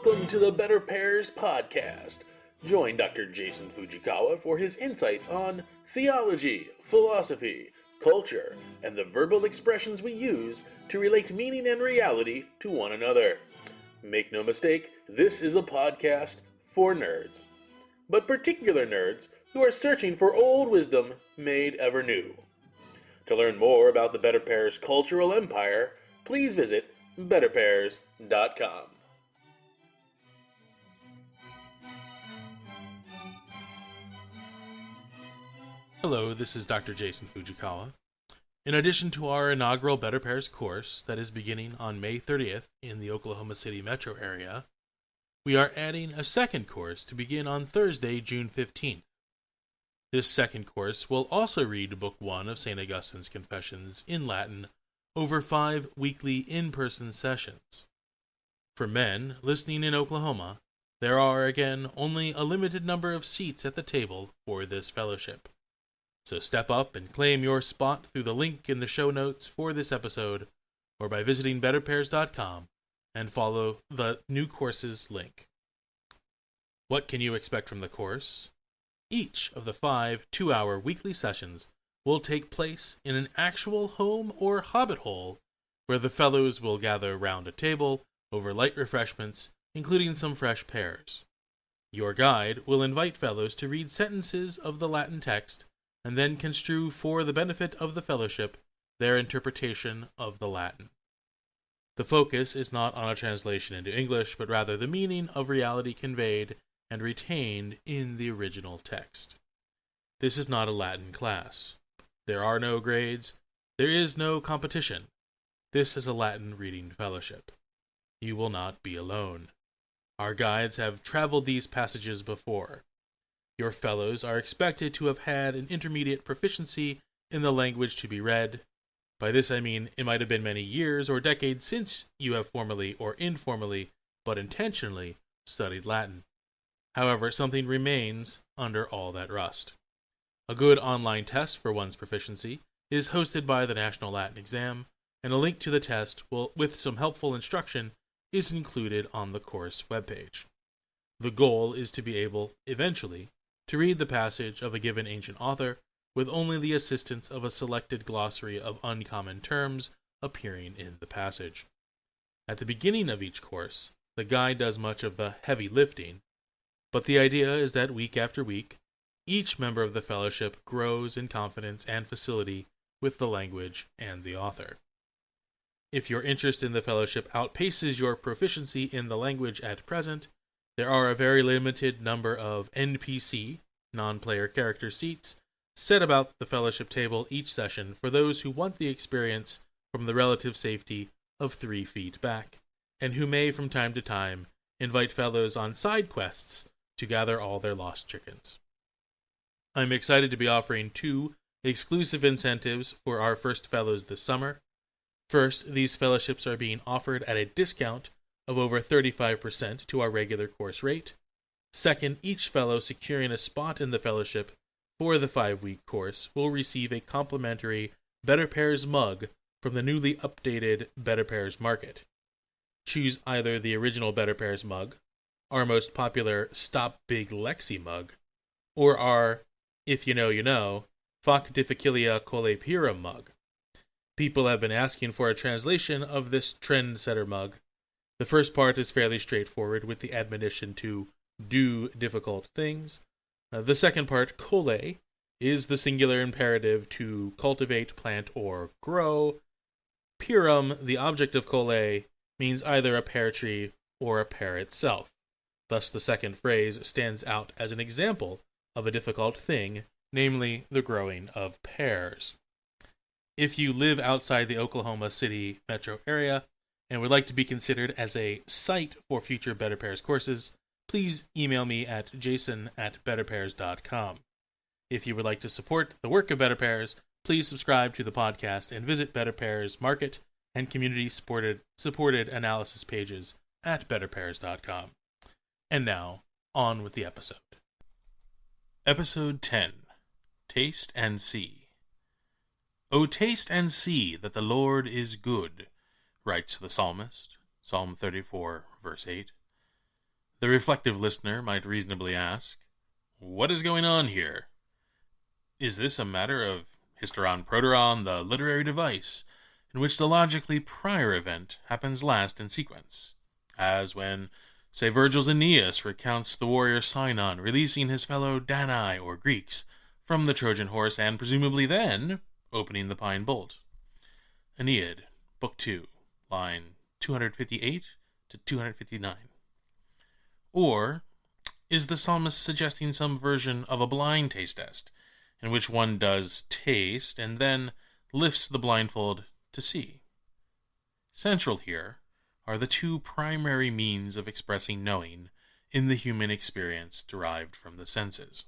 Welcome to the BetterPears podcast. Join Dr. Jason Fujikawa for his insights on theology, philosophy, culture, and the verbal expressions we use to relate meaning and reality to one another. Make no mistake, this is a podcast for nerds, but particular nerds who are searching for old wisdom made ever new. To learn more about the BetterPears cultural empire, please visit BetterPears.com. Hello, this is Dr. Jason Fujikawa. In addition to our inaugural BetterPears course that is beginning on May 30th in the Oklahoma City metro area, we are adding a second course to begin on Thursday, June 15th. This second course will also read Book 1 of St. Augustine's Confessions in Latin over 5 weekly in-person sessions. For men listening in Oklahoma, there are again only a limited number of seats at the table for this fellowship. So step up and claim your spot through the link in the show notes for this episode or by visiting BetterPears.com and follow the new courses link. What can you expect from the course? Each of the 5 2-hour weekly sessions will take place in an actual home or hobbit hole where the fellows will gather round a table over light refreshments, including some fresh pears. Your guide will invite fellows to read sentences of the Latin text and then construe for the benefit of the fellowship their interpretation of the Latin. The focus is not on a translation into English, but rather the meaning of reality conveyed and retained in the original text. This is not a Latin class. There are no grades. There is no competition. This is a Latin reading fellowship. You will not be alone. Our guides have traveled these passages before. Your fellows are expected to have had an intermediate proficiency in the language to be read. By this I mean it might have been many years or decades since you have formally or informally, but intentionally, studied Latin. However, something remains under all that rust. A good online test for one's proficiency is hosted by the National Latin Exam, and a link to the test with some helpful instruction is included on the course webpage. The goal is to be able, eventually, to read the passage of a given ancient author with only the assistance of a selected glossary of uncommon terms appearing in the passage. At the beginning of each course, the guide does much of the heavy lifting, but the idea is that week after week, each member of the fellowship grows in confidence and facility with the language and the author. If your interest in the fellowship outpaces your proficiency in the language at present, there are a very limited number of NPC, non-player character seats, set about the fellowship table each session for those who want the experience from the relative safety of 3 feet back, and who may from time to time invite fellows on side quests to gather all their lost chickens. I'm excited to be offering 2 exclusive incentives for our first fellows this summer. First, these fellowships are being offered at a discount of over 35% to our regular course rate. Second, each fellow securing a spot in the fellowship for the 5-week course will receive a complimentary BetterPears mug from the newly updated BetterPears Market. Choose either the original BetterPears mug, our most popular Stop Big Lexi mug, or our, if you know, Fac Difficilia Colepirum mug. People have been asking for a translation of this trendsetter mug. The first part is fairly straightforward with the admonition to do difficult things. The second part, cole, is the singular imperative to cultivate, plant, or grow. Pirum, the object of cole, means either a pear tree or a pear itself. Thus the second phrase stands out as an example of a difficult thing, namely the growing of pears. If you live outside the Oklahoma City metro area and would like to be considered as a site for future BetterPears courses, please email me at jason@betterpears.com. If you would like to support the work of BetterPears, please subscribe to the podcast and visit BetterPears Market and community-supported analysis pages at betterpears.com. And now, on with the episode. Episode 10, Taste and See. O taste and see that the Lord is good, writes the psalmist, Psalm 34, verse 8. The reflective listener might reasonably ask, what is going on here? Is this a matter of hysteron-proteron, the literary device, in which the logically prior event happens last in sequence, as when, say, Virgil's Aeneas recounts the warrior Sinon releasing his fellow Danai, or Greeks, from the Trojan horse and presumably then opening the pine bolt? Aeneid, Book 2, line 258 to 259. Or is the psalmist suggesting some version of a blind taste test, in which one does taste and then lifts the blindfold to see? Central here are the two primary means of expressing knowing in the human experience derived from the senses.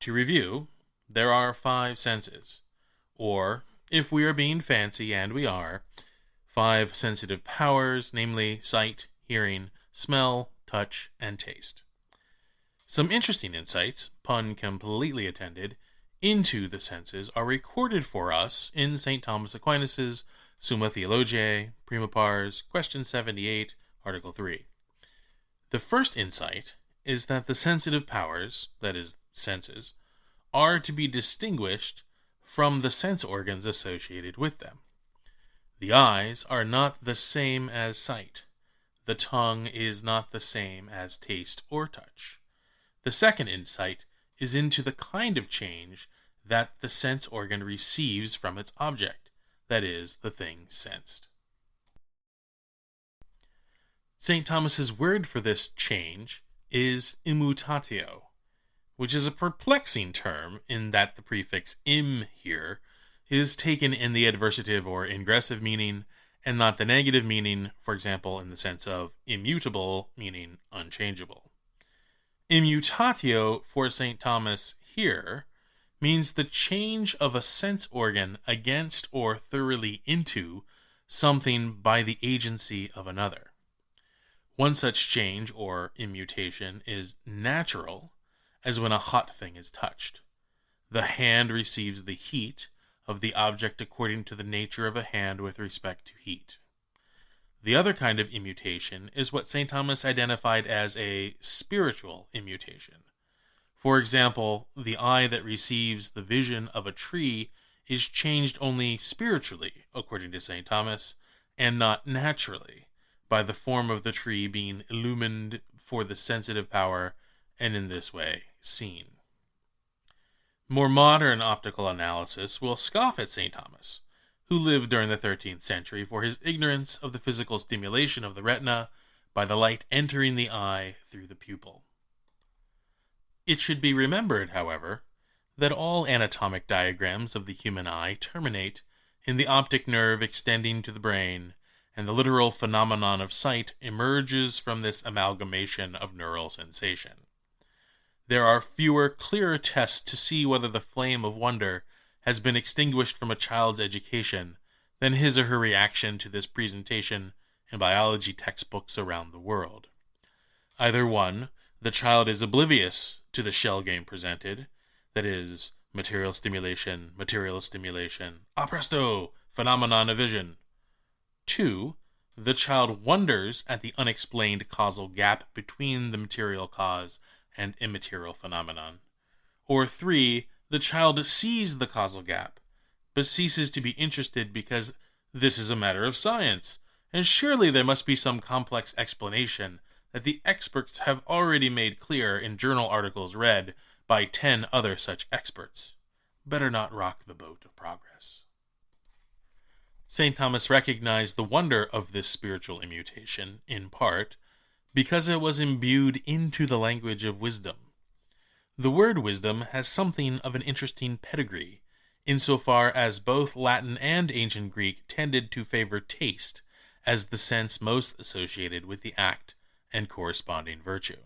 To review, there are 5 senses, or, if we are being fancy, and we are, 5 sensitive powers, namely sight, hearing, smell, touch, and taste. Some interesting insights, pun completely attended, into the senses are recorded for us in St. Thomas Aquinas' Summa Theologiae, Prima Pars, question 78, article 3. The first insight is that the sensitive powers, that is, senses, are to be distinguished from the sense organs associated with them. The eyes are not the same as sight. The tongue is not the same as taste or touch. The second insight is into the kind of change that the sense organ receives from its object, that is, the thing sensed. St. Thomas's word for this change is immutatio, which is a perplexing term in that the prefix im here is taken in the adversative or ingressive meaning and not the negative meaning, for example, in the sense of immutable, meaning unchangeable. Immutatio for St. Thomas here means the change of a sense organ against or thoroughly into something by the agency of another. One such change, or immutation, is natural, as when a hot thing is touched. The hand receives the heat of the object according to the nature of a hand with respect to heat. The other kind of immutation is what St. Thomas identified as a spiritual immutation. For example, the eye that receives the vision of a tree is changed only spiritually, according to St. Thomas, and not naturally, by the form of the tree being illumined for the sensitive power, and in this way seen. More modern optical analysis will scoff at St. Thomas, who lived during the 13th century, for his ignorance of the physical stimulation of the retina by the light entering the eye through the pupil. It should be remembered, however, that all anatomic diagrams of the human eye terminate in the optic nerve extending to the brain, and the literal phenomenon of sight emerges from this amalgamation of neural sensation. There are fewer, clearer tests to see whether the flame of wonder has been extinguished from a child's education than his or her reaction to this presentation in biology textbooks around the world. Either one, the child is oblivious to the shell game presented, that is, material stimulation, a presto, phenomenon of vision. 2, the child wonders at the unexplained causal gap between the material cause and immaterial phenomenon. Or 3, the child sees the causal gap, but ceases to be interested because this is a matter of science, and surely there must be some complex explanation that the experts have already made clear in journal articles read by 10 other such experts. Better not rock the boat of progress. St. Thomas recognized the wonder of this spiritual immutation, in part, because it was imbued into the language of wisdom. The word wisdom has something of an interesting pedigree, insofar as both Latin and ancient Greek tended to favor taste as the sense most associated with the act and corresponding virtue.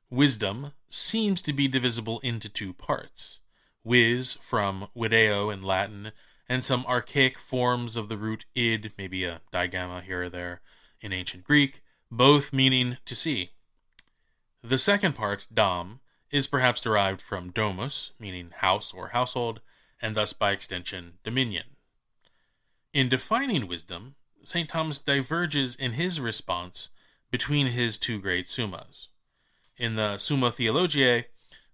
Wisdom seems to be divisible into 2 parts: vis, from video in Latin, and some archaic forms of the root id, maybe a digamma here or there, in ancient Greek, both meaning to see. The second part, dom, is perhaps derived from domus, meaning house or household, and thus by extension dominion. In defining wisdom, St. Thomas diverges in his response between his two great summas. In the Summa Theologiae,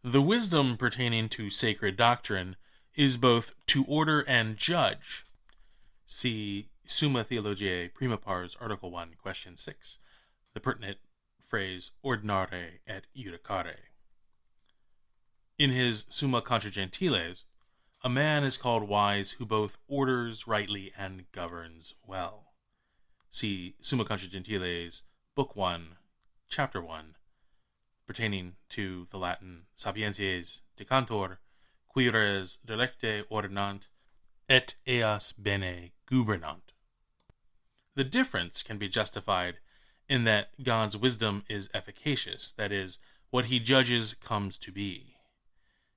the wisdom pertaining to sacred doctrine is both to order and judge. See Summa Theologiae Prima Pars, Article 1, Question 6, the pertinent phrase ordinare et judicare. In his Summa Contra Gentiles, a man is called wise who both orders rightly and governs well. See Summa Contra Gentiles, Book 1, Chapter 1, pertaining to the Latin Sapientiae decantor, qui res delecte ordinant, et eas bene gubernant. The difference can be justified in that God's wisdom is efficacious, that is, what he judges comes to be.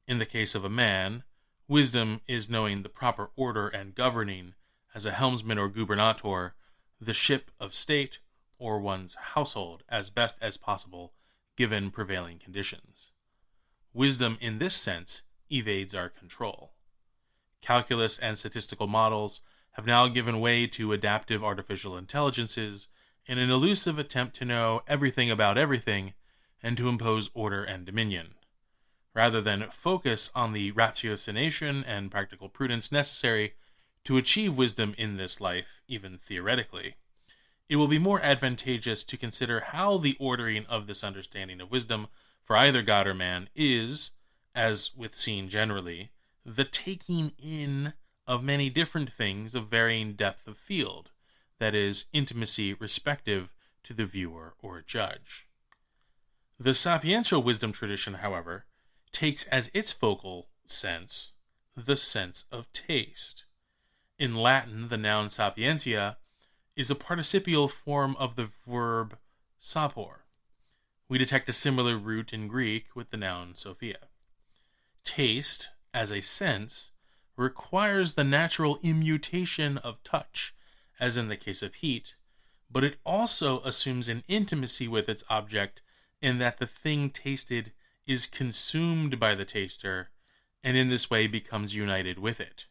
In the case of a man, wisdom is knowing the proper order and governing, as a helmsman or gubernator, the ship of state or one's household as best as possible given prevailing conditions. Wisdom in this sense evades our control. Calculus and statistical models have now given way to adaptive artificial intelligences in an elusive attempt to know everything about everything and to impose order and dominion. Rather than focus on the ratiocination and practical prudence necessary to achieve wisdom in this life, even theoretically, it will be more advantageous to consider how the ordering of this understanding of wisdom for either God or man is, as with seen generally, the taking in of many different things of varying depth of field, that is, intimacy respective to the viewer or judge. The sapiential wisdom tradition, however, takes as its focal sense the sense of taste. In Latin, the noun sapientia is a participial form of the verb sapor. We detect a similar root in Greek with the noun sophia. Taste, as a sense, requires the natural immutation of touch, as in the case of heat, but it also assumes an intimacy with its object in that the thing tasted is consumed by the taster, and in this way becomes united with it.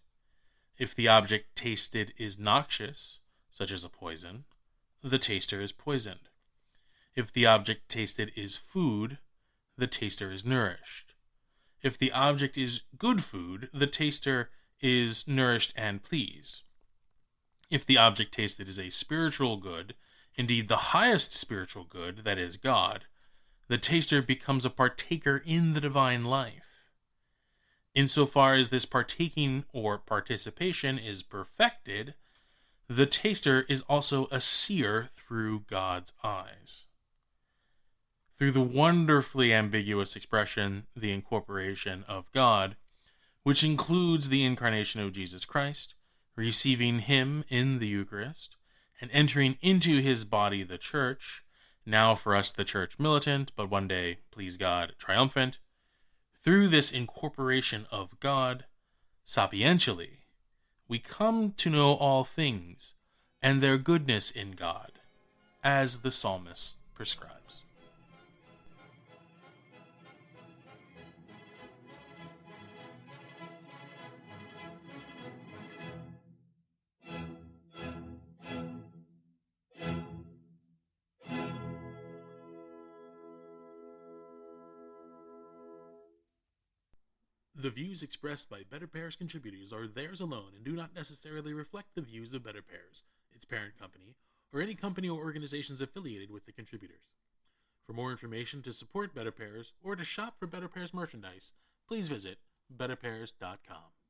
If the object tasted is noxious, such as a poison, the taster is poisoned. If the object tasted is food, the taster is nourished. If the object is good food, the taster is nourished and pleased. If the object tasted is a spiritual good, indeed the highest spiritual good, that is God, the taster becomes a partaker in the divine life. Insofar as this partaking or participation is perfected, the taster is also a seer through God's eyes. Through the wonderfully ambiguous expression, the incorporation of God, which includes the incarnation of Jesus Christ, receiving him in the Eucharist, and entering into his body, the Church, now for us the Church militant, but one day, please God, triumphant, through this incorporation of God, sapientially, we come to know all things, and their goodness in God, as the psalmist prescribes. The views expressed by BetterPears contributors are theirs alone and do not necessarily reflect the views of BetterPears, its parent company, or any company or organizations affiliated with the contributors. For more information to support BetterPears or to shop for BetterPears merchandise, please visit betterpears.com.